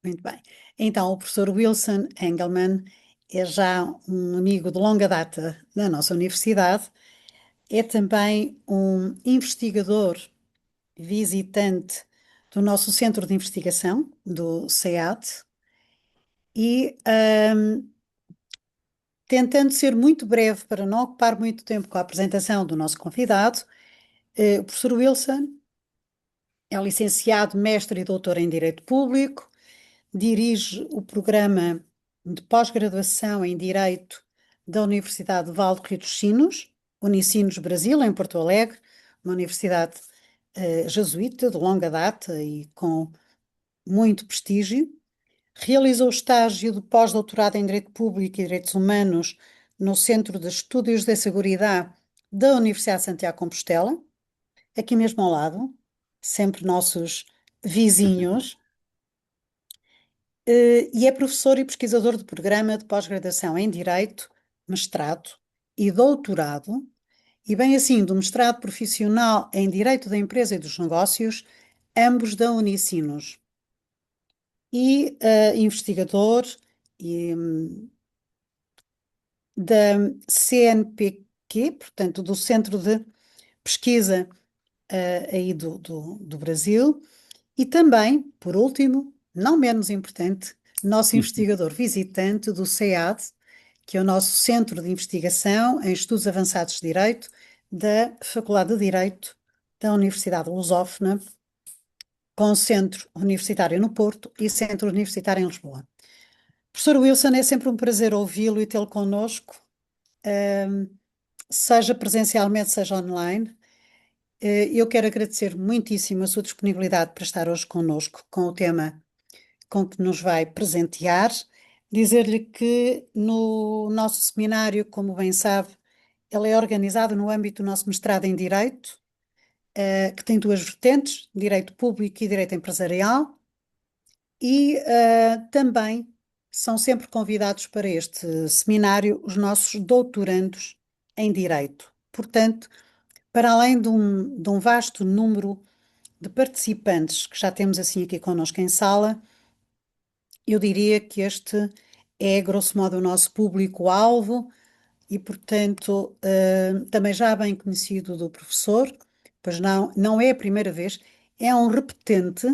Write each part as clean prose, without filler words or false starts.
Muito bem. Então, o professor Wilson Engelmann é já um amigo de longa data da nossa universidade, é também um investigador visitante do nosso centro de investigação, do SEAD, e tentando ser muito breve para não ocupar muito tempo com a apresentação do nosso convidado, o professor Wilson é licenciado, mestre e doutor em Direito Público, dirige o programa de pós-graduação em Direito da Universidade de Vale do Rio dos Sinos, Unicinos Brasil, em Porto Alegre, uma universidade jesuíta de longa data e com muito prestígio. Realizou estágio de pós-doutorado em Direito Público e Direitos Humanos no Centro de Estudos da Seguridade da Universidade de Santiago de Compostela, aqui mesmo ao lado, sempre nossos vizinhos. E é professor e pesquisador do programa de pós-graduação em Direito, mestrado e doutorado, e bem assim do mestrado profissional em Direito da Empresa e dos Negócios, ambos da Unicinos. E investigador e, da CNPq, portanto, do Centro de Pesquisa aí do Brasil, e também, por último, não menos importante, nosso investigador visitante do CEAD, que é o nosso Centro de Investigação em Estudos Avançados de Direito da Faculdade de Direito da Universidade Lusófona, com Centro Universitário no Porto e Centro Universitário em Lisboa. Professor Wilson, é sempre um prazer ouvi-lo e tê-lo connosco, seja presencialmente, seja online. Eu quero agradecer muitíssimo a sua disponibilidade para estar hoje connosco com o tema com que nos vai presentear. Dizer-lhe que no nosso seminário, como bem sabe, ele é organizado no âmbito do nosso mestrado em Direito, que tem duas vertentes, Direito Público e Direito Empresarial, e também são sempre convidados para este seminário os nossos doutorandos em Direito. Portanto, para além de um vasto número de participantes que já temos assim aqui connosco em sala, eu diria que este é, grosso modo, o nosso público-alvo e, portanto, também já bem conhecido do professor, pois não é a primeira vez, é um repetente,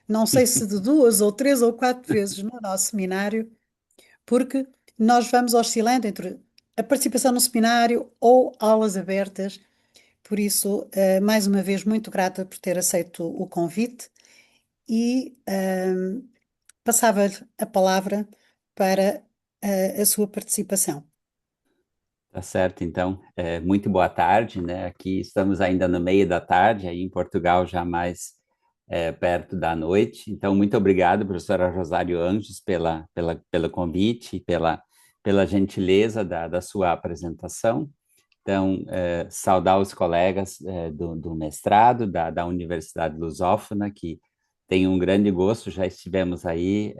não sei se de duas ou três ou quatro vezes no nosso seminário, porque nós vamos oscilando entre a participação no seminário ou aulas abertas. Por isso, mais uma vez, muito grata por ter aceito o convite e passava-lhe a palavra para a sua participação. Tá certo, então, muito boa tarde, né? Aqui estamos ainda no meio da tarde, aí em Portugal já mais perto da noite. Então, muito obrigado, professora Rosário Anjos, pelo convite e pela gentileza da sua apresentação. Então, saudar os colegas do mestrado, da Universidade Lusófona, que tem um grande gosto, já estivemos aí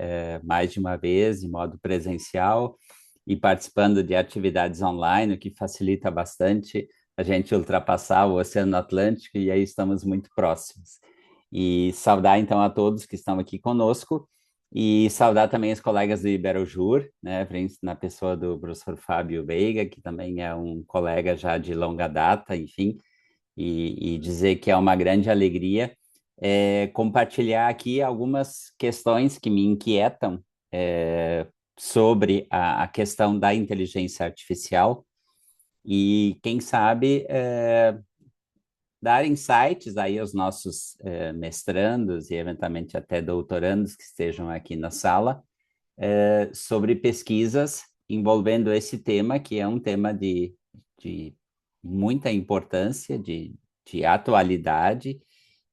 mais de uma vez, de modo presencial, e participando de atividades online, o que facilita bastante a gente ultrapassar o Oceano Atlântico, e aí estamos muito próximos. E saudar, então, a todos que estão aqui conosco, e saudar também os colegas do Iberojur, né, na pessoa do professor Fábio Veiga, que também é um colega já de longa data, enfim, e dizer que é uma grande alegria compartilhar aqui algumas questões que me inquietam sobre a questão da inteligência artificial e, quem sabe, dar insights aí aos nossos mestrandos e, eventualmente, até doutorandos que estejam aqui na sala sobre pesquisas envolvendo esse tema, que é um tema de muita importância, de atualidade,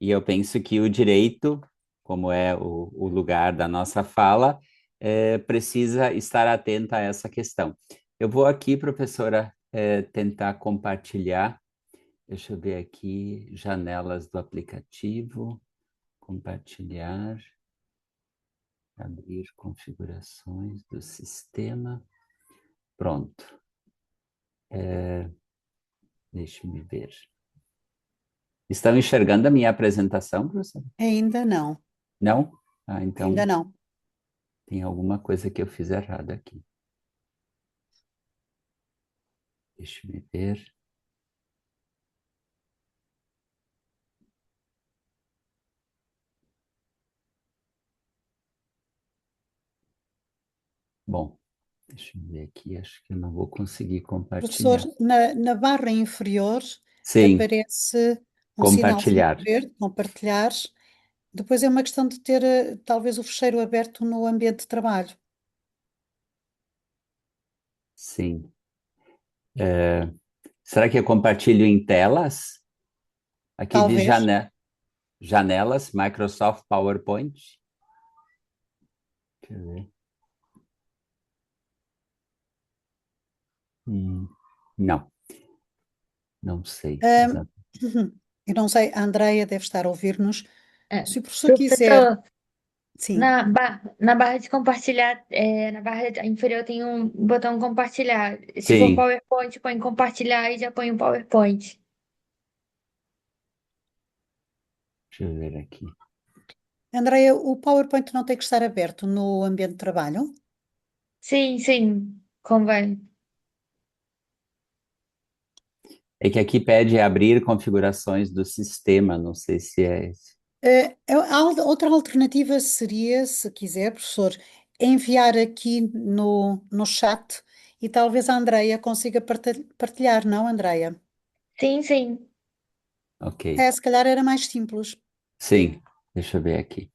e eu penso que o direito, como é o lugar da nossa fala, precisa estar atento a essa questão. Eu vou aqui, professora, tentar compartilhar, deixa eu ver aqui, janelas do aplicativo, compartilhar, abrir configurações do sistema. Pronto. Deixe-me ver. Estão enxergando a minha apresentação, professor? Ainda não, Não? ainda Então não. tem alguma coisa que eu fiz errado aqui. Deixa eu ver. Bom, deixa eu ver aqui. Acho que eu não vou conseguir Professor, compartilhar. na barra inferior Sim, aparece um sinalzinho compartilhar. verde, compartilhar. Depois é uma questão de ter talvez o fecheiro aberto no ambiente de trabalho. Sim. Será que eu compartilho em telas? Aqui diz Talvez. janelas, Microsoft PowerPoint. Deixa eu ver. Não, não sei. Ahm, eu não sei, a Andreia deve estar a ouvir-nos. É. Se o professor quiser, Professor, sim, na barra de compartilhar, na barra inferior tem um botão compartilhar. Se for Sim, PowerPoint, põe compartilhar e já põe o PowerPoint. deixa eu ver aqui. Andreia, o PowerPoint não tem que estar aberto no ambiente de trabalho? Sim, sim, convém. É que aqui pede abrir configurações do sistema, não sei se é esse. Outra alternativa seria, se quiser, professor, enviar aqui no chat e talvez a Andreia consiga partilhar, não, Andreia? Sim, sim. Ok, Se calhar era mais simples. sim, deixa eu ver aqui.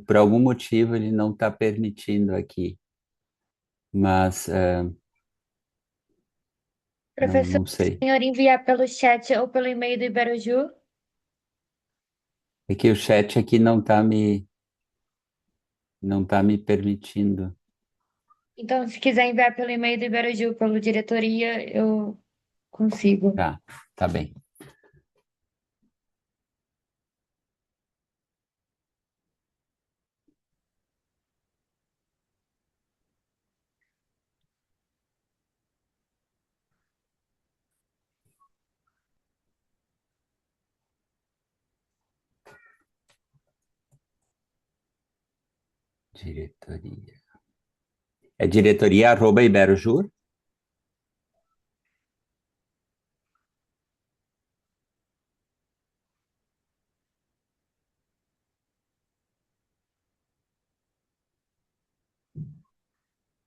Por algum motivo, ele não está permitindo aqui, mas não, Professor, não sei. o senhor enviar pelo chat ou pelo e-mail do Iberoju? É que o chat aqui não tá me permitindo. Então, se quiser enviar pelo e-mail do Iberoju, pelo diretoria, eu consigo. Tá, tá bem. Diretoria. É diretoria@iberojur?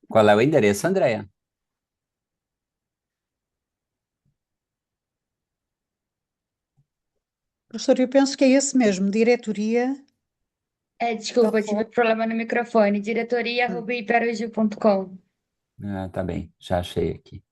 Qual é o endereço, Andréia? Professor, eu penso que é esse mesmo, diretoria. Desculpa, eu tive problema no microfone. Diretoria@iberoju.com. Ah, tá bem, já achei aqui.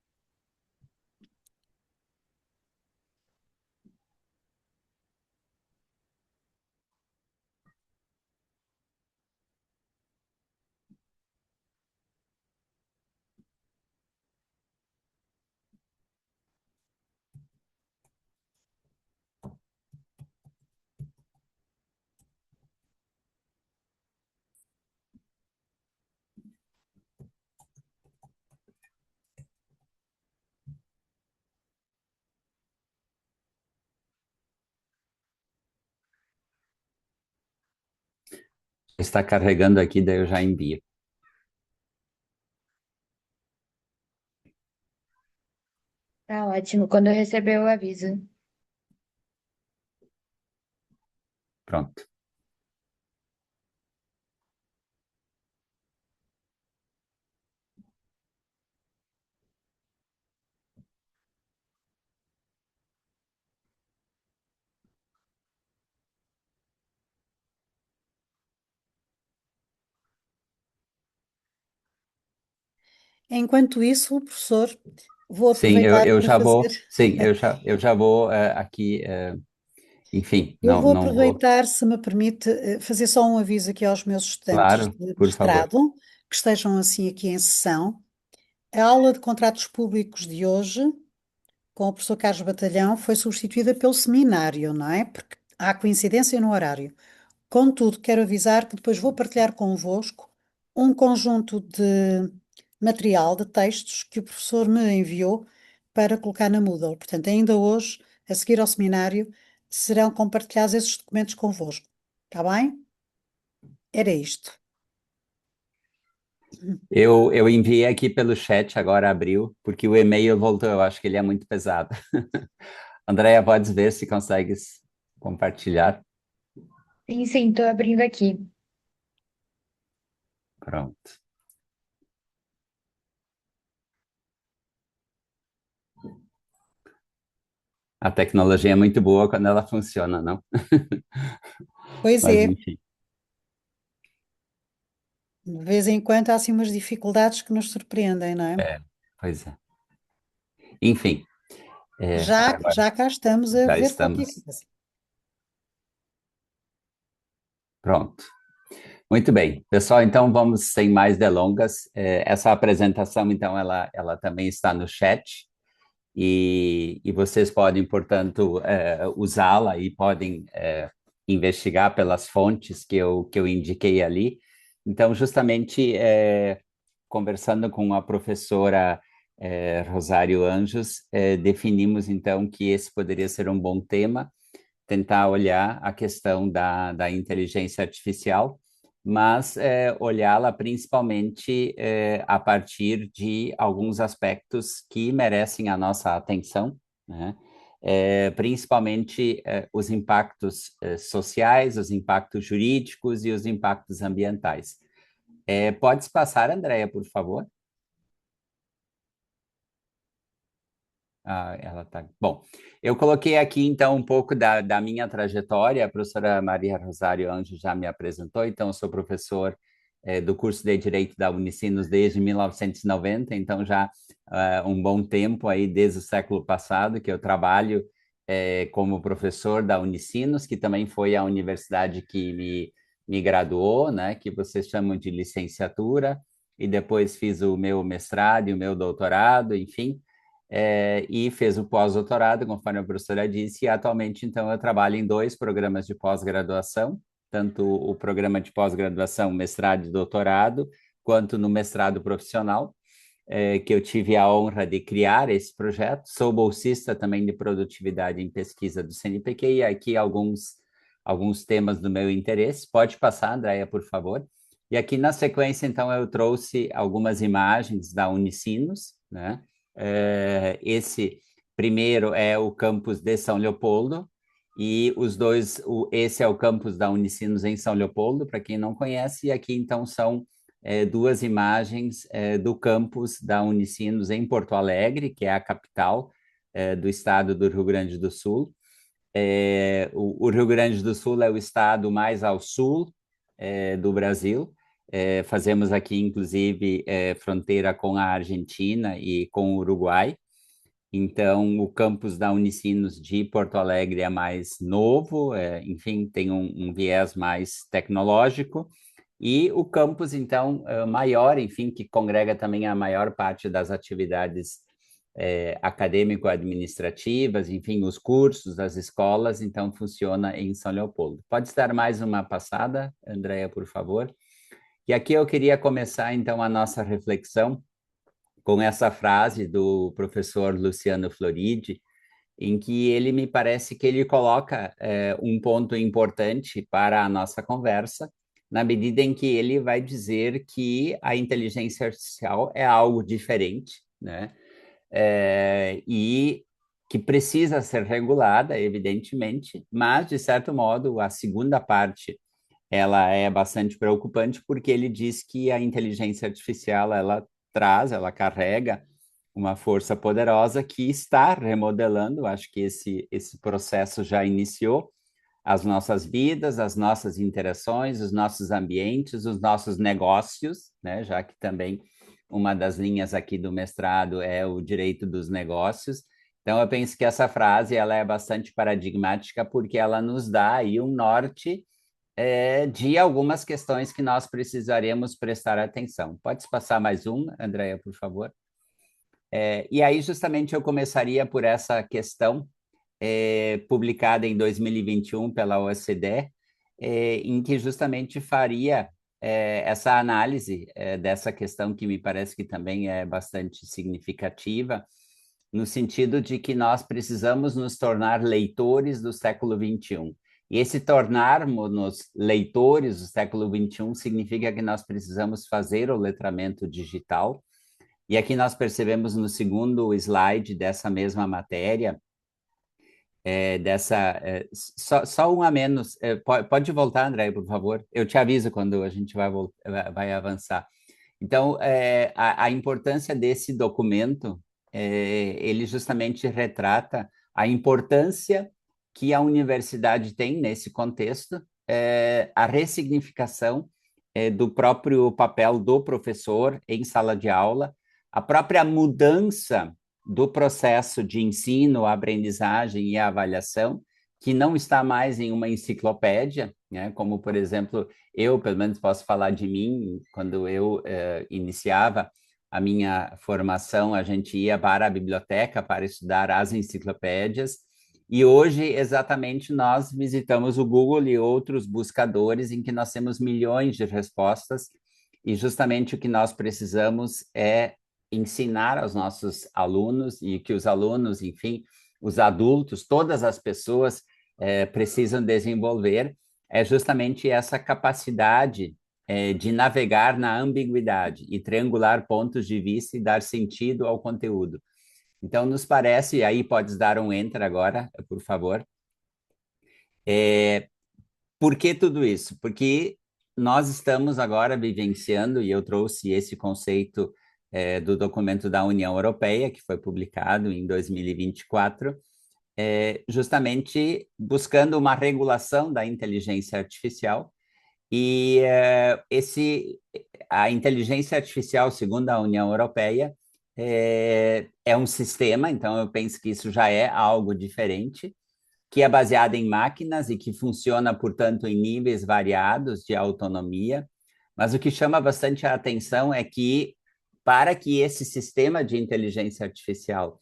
Está carregando aqui, daí eu já envio. Tá ótimo. Quando eu receber, eu aviso. Pronto. Enquanto isso, professor, vou Sim, aproveitar eu para já vou, fazer. sim, eu já vou aqui, enfim, Eu vou não vou, aproveitar, se me permite, fazer só um aviso aqui aos meus estudantes claro, de por favor. mestrado, que estejam assim aqui em sessão. A aula de contratos públicos de hoje, com o professor Carlos Batalhão, foi substituída pelo seminário, não é? Porque há coincidência no horário. Contudo, quero avisar que depois vou partilhar convosco um conjunto de material, de textos que o professor me enviou para colocar na Moodle. Portanto, ainda hoje, a seguir ao seminário, serão compartilhados esses documentos convosco. Está bem? Era isto. Eu enviei aqui pelo chat, agora abriu, porque o e-mail voltou, eu acho que ele é muito pesado. Andréia, podes ver se consegues compartilhar? Sim, estou abrindo aqui. Pronto. A tecnologia é muito boa quando ela funciona, não? Pois Mas, é, enfim, de vez em quando há assim umas dificuldades que nos surpreendem, não é? é, pois é. Enfim, agora Já cá estamos a já ver qualquer estamos. coisa. Pronto. Muito bem, pessoal, então vamos sem mais delongas. Essa apresentação, então, ela também está no chat e vocês podem, portanto, usá-la e podem investigar pelas fontes que eu indiquei ali. Então, justamente, conversando com a professora Rosário Anjos, definimos, então, que esse poderia ser um bom tema, tentar olhar a questão da inteligência artificial, mas olhá-la principalmente a partir de alguns aspectos que merecem a nossa atenção, né? Principalmente os impactos sociais, os impactos jurídicos e os impactos ambientais. Pode passar, Andréia, por favor? Ah, ela tá. Bom, eu coloquei aqui então um pouco da minha trajetória. A professora Maria Rosário Anjo já me apresentou, então eu sou professor do curso de Direito da Unicinos desde 1990, então já um bom tempo aí, desde o século passado, que eu trabalho como professor da Unicinos, que também foi a universidade que me graduou, né, que vocês chamam de licenciatura, e depois fiz o meu mestrado e o meu doutorado, enfim e fez o pós-doutorado, conforme a professora disse, e atualmente, então, eu trabalho em dois programas de pós-graduação, tanto o programa de pós-graduação, mestrado e doutorado, quanto no mestrado profissional, que eu tive a honra de criar esse projeto. Sou bolsista também de produtividade em pesquisa do CNPq, e aqui alguns temas do meu interesse. Pode passar, Andréia, por favor. E aqui na sequência, então, eu trouxe algumas imagens da Unicinos, né? Esse primeiro é o campus de São Leopoldo, e os dois, esse é o campus da Unicinos em São Leopoldo, para quem não conhece, e aqui então são duas imagens do campus da Unicinos em Porto Alegre, que é a capital do estado do Rio Grande do Sul. O Rio Grande do Sul é o estado mais ao sul do Brasil. Fazemos aqui, inclusive, fronteira com a Argentina e com o Uruguai. Então, o campus da Unicinos de Porto Alegre é mais novo, enfim, tem um viés mais tecnológico. E o campus, então, maior, enfim, que congrega também a maior parte das atividades acadêmico-administrativas, enfim, os cursos, as escolas, então, funciona em São Leopoldo. Pode dar mais uma passada, Andréia, por favor? E aqui eu queria começar, então, a nossa reflexão com essa frase do professor Luciano Floridi, em que ele me parece que ele coloca um ponto importante para a nossa conversa, na medida em que ele vai dizer que a inteligência artificial é algo diferente, né? E que precisa ser regulada, evidentemente, mas, de certo modo, a segunda parte ela é bastante preocupante porque ele diz que a inteligência artificial ela carrega uma força poderosa que está remodelando, acho que esse processo já iniciou as nossas vidas, as nossas interações, os nossos ambientes, os nossos negócios, né, já que também uma das linhas aqui do mestrado é o direito dos negócios. Então, eu penso que essa frase ela é bastante paradigmática porque ela nos dá aí um norte de algumas questões que nós precisaremos prestar atenção. Pode passar mais um, Andréia, por favor? E aí, justamente, eu começaria por essa questão publicada em 2021 pela OECD, em que justamente faria essa análise dessa questão que me parece que também é bastante significativa, no sentido de que nós precisamos nos tornar leitores do século XXI. E esse tornarmos-nos leitores do século XXI significa que nós precisamos fazer o letramento digital. E aqui nós percebemos no segundo slide dessa mesma matéria, só um a menos. Pode voltar, André, por favor. Eu te aviso quando a gente vai avançar. Então, a importância desse documento, ele justamente retrata a importância que a universidade tem nesse contexto, a ressignificação do próprio papel do professor em sala de aula, a própria mudança do processo de ensino, aprendizagem e avaliação, que não está mais em uma enciclopédia, né? Como, por exemplo, eu, pelo menos, posso falar de mim, quando eu iniciava a minha formação, a gente ia para a biblioteca para estudar as enciclopédias, e hoje, exatamente, nós visitamos o Google e outros buscadores em que nós temos milhões de respostas, e justamente o que nós precisamos é ensinar aos nossos alunos, e que os alunos, enfim, os adultos, todas as pessoas precisam desenvolver, é justamente essa capacidade de navegar na ambiguidade e triangular pontos de vista e dar sentido ao conteúdo. Então, nos parece, e aí podes dar um enter agora, por favor. Por que tudo isso? Porque nós estamos agora vivenciando, e eu trouxe esse conceito do documento da União Europeia, que foi publicado em 2024, justamente buscando uma regulação da inteligência artificial. E a inteligência artificial, segundo a União Europeia, é um sistema, então eu penso que isso já é algo diferente, que é baseada em máquinas e que funciona, portanto, em níveis variados de autonomia. Mas o que chama bastante a atenção é que, para que esse sistema de inteligência artificial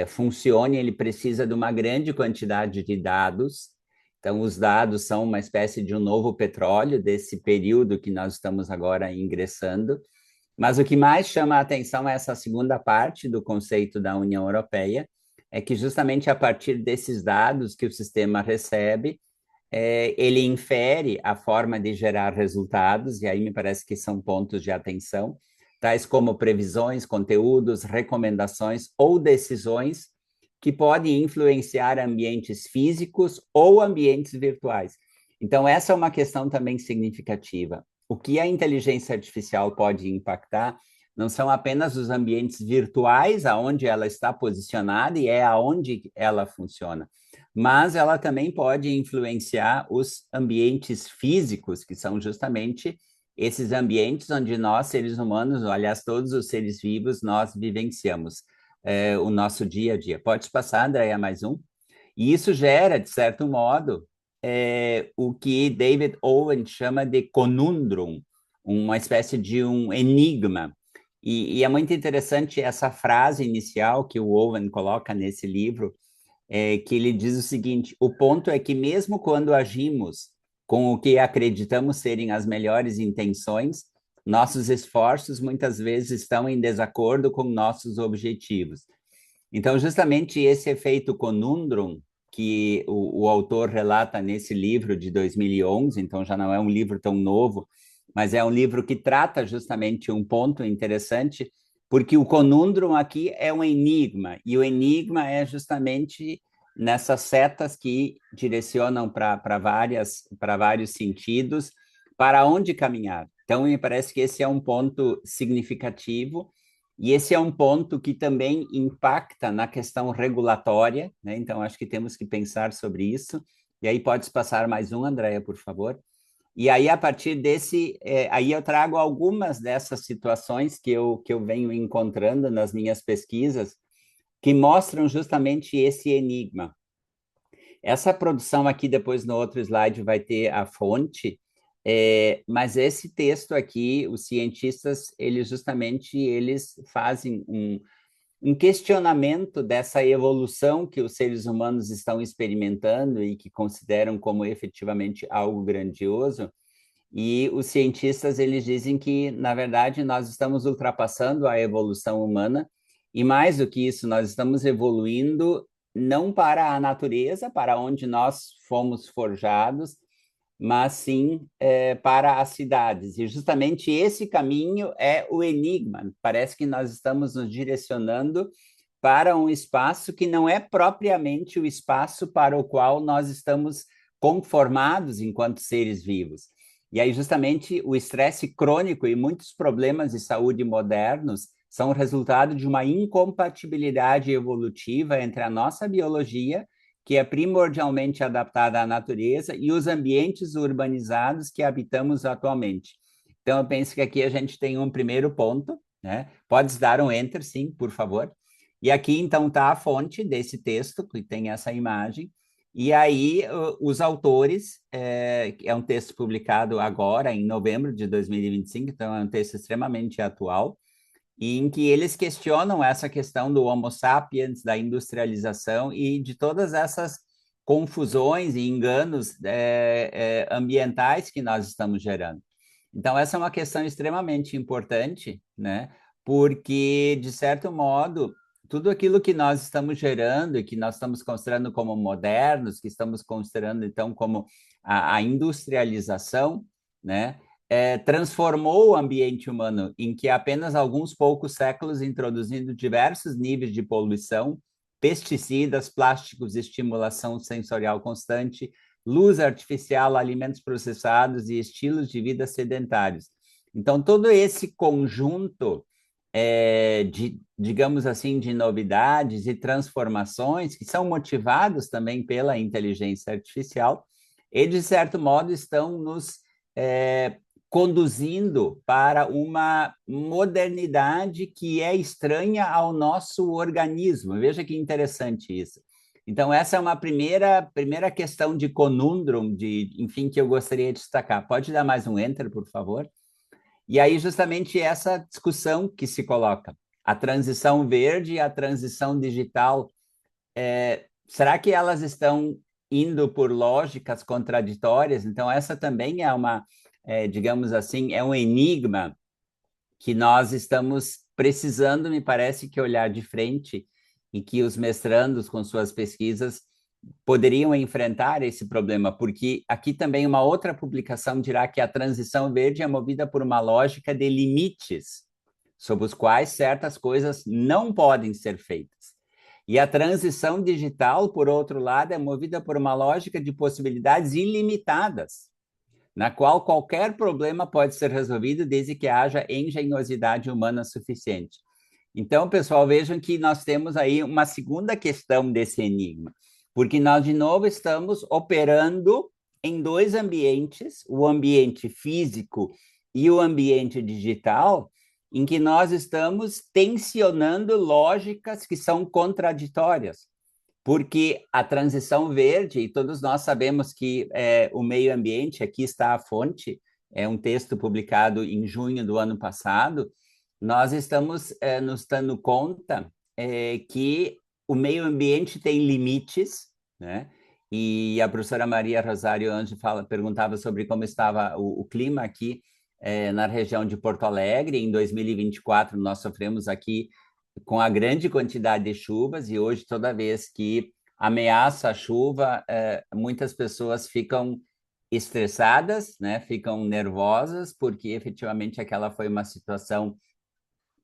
funcione, ele precisa de uma grande quantidade de dados. Então, os dados são uma espécie de um novo petróleo desse período que nós estamos agora ingressando. Mas o que mais chama a atenção é essa segunda parte do conceito da União Europeia, é que justamente a partir desses dados que o sistema recebe, ele infere a forma de gerar resultados, e aí me parece que são pontos de atenção, tais como previsões, conteúdos, recomendações ou decisões que podem influenciar ambientes físicos ou ambientes virtuais. Então, essa é uma questão também significativa. O que a inteligência artificial pode impactar não são apenas os ambientes virtuais, aonde ela está posicionada e aonde ela funciona, mas ela também pode influenciar os ambientes físicos, que são justamente esses ambientes onde nós, seres humanos, aliás, todos os seres vivos, nós vivenciamos o nosso dia a dia. Pode passar, Andréia, mais um? E isso gera, de certo modo, o que David Owen chama de conundrum, uma espécie de um enigma. E é muito interessante essa frase inicial que o Owen coloca nesse livro, que ele diz o seguinte: o ponto é que mesmo quando agimos com o que acreditamos serem as melhores intenções, nossos esforços muitas vezes estão em desacordo com nossos objetivos. Então, justamente esse efeito conundrum que o autor relata nesse livro de 2011, então já não é um livro tão novo, mas é um livro que trata justamente um ponto interessante, porque o conundrum aqui é um enigma, e o enigma é justamente nessas setas que direcionam para vários sentidos, para onde caminhar. Então, me parece que esse é um ponto significativo, e esse é um ponto que também impacta na questão regulatória, né? Então, acho que temos que pensar sobre isso. E aí, pode passar mais um, Andréia, por favor. E aí, a partir desse, aí eu trago algumas dessas situações que eu venho encontrando nas minhas pesquisas, que mostram justamente esse enigma. Essa produção aqui, depois no outro slide, vai ter a fonte, mas esse texto aqui, os cientistas, eles fazem um questionamento dessa evolução que os seres humanos estão experimentando e que consideram como efetivamente algo grandioso. E os cientistas, eles dizem que, na verdade, nós estamos ultrapassando a evolução humana e, mais do que isso, nós estamos evoluindo não para a natureza, para onde nós fomos forjados, mas sim para as cidades. E justamente esse caminho é o enigma. Parece que nós estamos nos direcionando para um espaço que não é propriamente o espaço para o qual nós estamos conformados enquanto seres vivos. E aí, justamente, o estresse crônico e muitos problemas de saúde modernos são resultado de uma incompatibilidade evolutiva entre a nossa biologia, que é primordialmente adaptada à natureza, e os ambientes urbanizados que habitamos atualmente. Então, eu penso que aqui a gente tem um primeiro ponto, né? Podes dar um enter, sim, por favor. E aqui, então, está a fonte desse texto, que tem essa imagem. E aí, os autores, é um texto publicado agora, em novembro de 2025, então é um texto extremamente atual, e em que eles questionam essa questão do Homo sapiens, da industrialização e de todas essas confusões e enganos ambientais que nós estamos gerando. Então, essa é uma questão extremamente importante, né? Porque, de certo modo, tudo aquilo que nós estamos gerando e que nós estamos considerando como modernos, que estamos considerando, então, como a industrialização, né? Transformou o ambiente humano em que apenas alguns poucos séculos, introduzindo diversos níveis de poluição, pesticidas, plásticos, estimulação sensorial constante, luz artificial, alimentos processados e estilos de vida sedentários. Então, todo esse conjunto digamos assim, de novidades e transformações que são motivados também pela inteligência artificial e, de certo modo, estão nos conduzindo para uma modernidade que é estranha ao nosso organismo. Veja que interessante isso. Então, essa é uma primeira questão de conundrum, enfim, que eu gostaria de destacar. Pode dar mais um enter, por favor? E aí, justamente, essa discussão que se coloca. A transição verde e a transição digital, será que elas estão indo por lógicas contraditórias? Então, essa também é digamos assim, é um enigma que nós estamos precisando, me parece, que olhar de frente e que os mestrandos, com suas pesquisas, poderiam enfrentar esse problema, porque aqui também uma outra publicação dirá que a transição verde é movida por uma lógica de limites, sob os quais certas coisas não podem ser feitas. E a transição digital, por outro lado, é movida por uma lógica de possibilidades ilimitadas, na qual qualquer problema pode ser resolvido desde que haja engenhosidade humana suficiente. Então, pessoal, vejam que nós temos aí uma segunda questão desse enigma, porque nós, de novo, estamos operando em dois ambientes, o ambiente físico e o ambiente digital, em que nós estamos tensionando lógicas que são contraditórias, porque a transição verde, e todos nós sabemos que o meio ambiente, aqui está a fonte, é um texto publicado em junho do ano passado, nós estamos nos dando conta que o meio ambiente tem limites, né? E a professora Maria Rosário Anjo perguntava sobre como estava o clima aqui na região de Porto Alegre. Em 2024, nós sofremos aqui com a grande quantidade de chuvas, e hoje, toda vez que ameaça a chuva, muitas pessoas ficam estressadas, né? Ficam nervosas, porque efetivamente aquela foi uma situação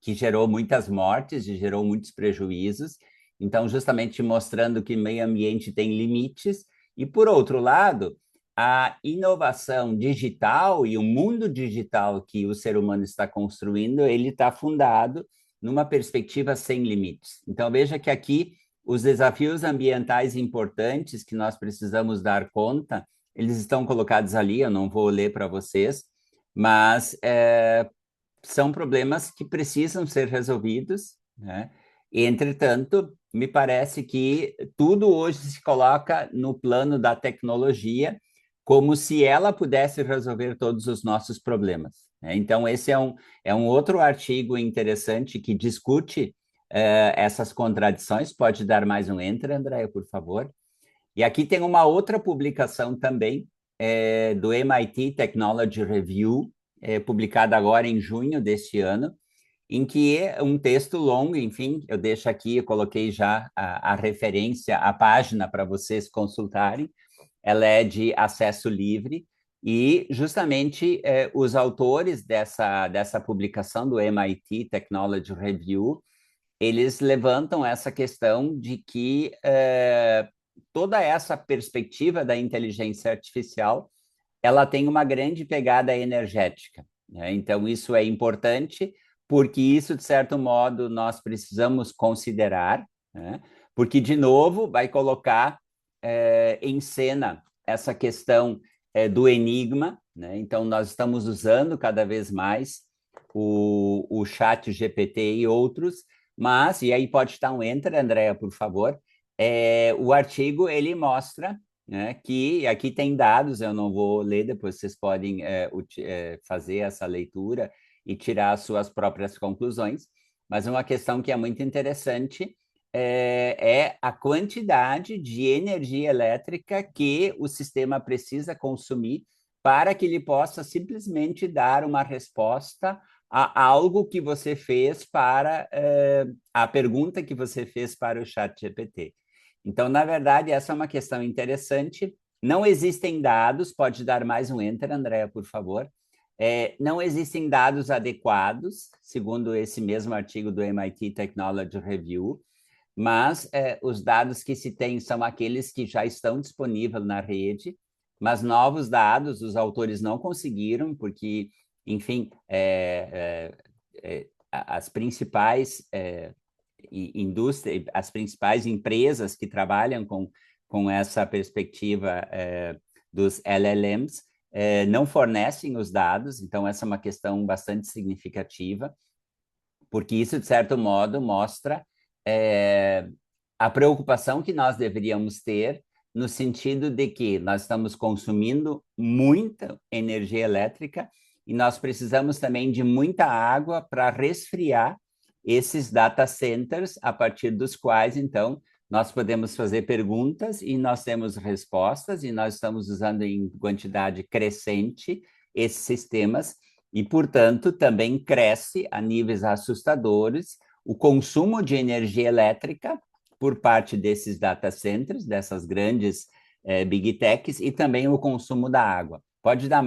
que gerou muitas mortes e gerou muitos prejuízos. Então, justamente mostrando que o meio ambiente tem limites. E, por outro lado, a inovação digital e o mundo digital que o ser humano está construindo, ele está fundado numa perspectiva sem limites. Então, veja que aqui os desafios ambientais importantes que nós precisamos dar conta eles estão colocados ali, eu não vou ler para vocês, mas são problemas que precisam ser resolvidos, né? Entretanto, me parece que tudo hoje se coloca no plano da tecnologia como se ela pudesse resolver todos os nossos problemas, né? Então, esse é um outro artigo interessante que discute essas contradições. Pode dar mais um enter, Andréia, por favor. E aqui tem uma outra publicação também, do MIT Technology Review, publicada agora em junho deste ano, em que é um texto longo, enfim, eu deixo aqui, eu coloquei já a referência, a página para vocês consultarem. Ela é de acesso livre e justamente os autores dessa publicação do MIT Technology Review, eles levantam essa questão de que toda essa perspectiva da inteligência artificial, ela tem uma grande pegada energética, né? Então, isso é importante, porque isso, de certo modo, nós precisamos considerar, né? Porque, de novo, vai colocar em cena essa questão do enigma, né? Então, nós estamos usando cada vez mais o chat GPT e outros, mas, e aí pode estar um enter, Andréa, por favor, o artigo, ele mostra, né, que aqui tem dados, eu não vou ler, depois vocês podem fazer essa leitura e tirar as suas próprias conclusões, mas uma questão que é muito interessante é a quantidade de energia elétrica que o sistema precisa consumir para que ele possa simplesmente dar uma resposta a algo que você fez para a pergunta que você fez para o chat GPT. Então, na verdade, essa é uma questão interessante. Não existem dados, pode dar mais um enter, Andréa, por favor. Não existem dados adequados, segundo esse mesmo artigo do MIT Technology Review, mas os dados que se tem são aqueles que já estão disponíveis na rede, mas novos dados os autores não conseguiram, porque, enfim, as principais indústria, as principais empresas que trabalham com essa perspectiva dos LLMs não fornecem os dados, então essa é uma questão bastante significativa, porque isso, de certo modo, mostra a preocupação que nós deveríamos ter no sentido de que nós estamos consumindo muita energia elétrica e nós precisamos também de muita água para resfriar esses data centers, a partir dos quais, então, nós podemos fazer perguntas e nós temos respostas, e nós estamos usando em quantidade crescente esses sistemas, e, portanto, também cresce a níveis assustadores o consumo de energia elétrica por parte desses data centers, dessas grandes Big Techs, e também o consumo da água. Pode dar